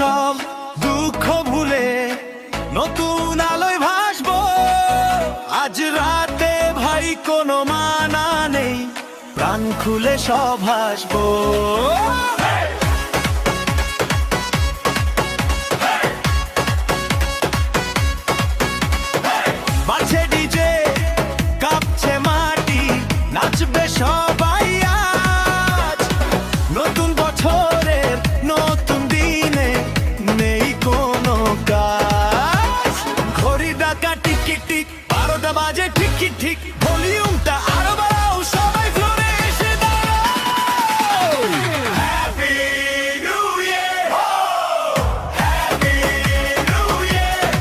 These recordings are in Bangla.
সব দুঃখ ভুলে নতুন আলোয় ভাসবো। আজ রাতে ভাই কোনো মানা নেই, প্রাণ খুলে সব হাসবো। বাজছে ডিজে, কাঁপছে মাটি, নাচবে সবাই আজ। নতুন বছরের নতুন দিনে নেই কোনো কাজ। ঘড়ি ডাকা টিক টিক, 12টা বাজে ঠিক ঠিক। ভলিউমটা আরো বাড়াও, সবাই ফ্লোরে এসে দাঁড়াও। Happy new year, happy new year.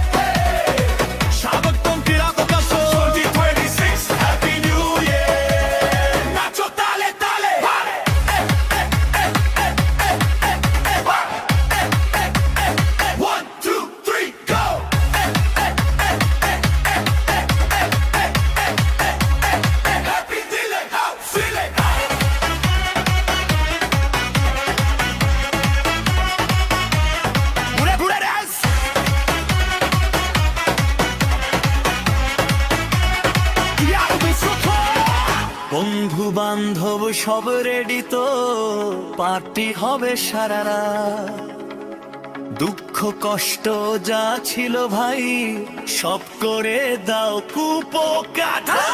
স্বাগতম ক্রীড়াপ্রকাশ 2026, হ্যাপি নিউ ইয়ার। নাচো তালে তালে, one, two, three, go. Happy feeling, how feeling. ঘুরে ঘুরে dance. বন্ধু বান্ধব সব রেডি তো, পার্টি হবে সারা রাত। দুঃখ কষ্ট যা ছিল ভাই সব করে দাও কুপোকাঠা।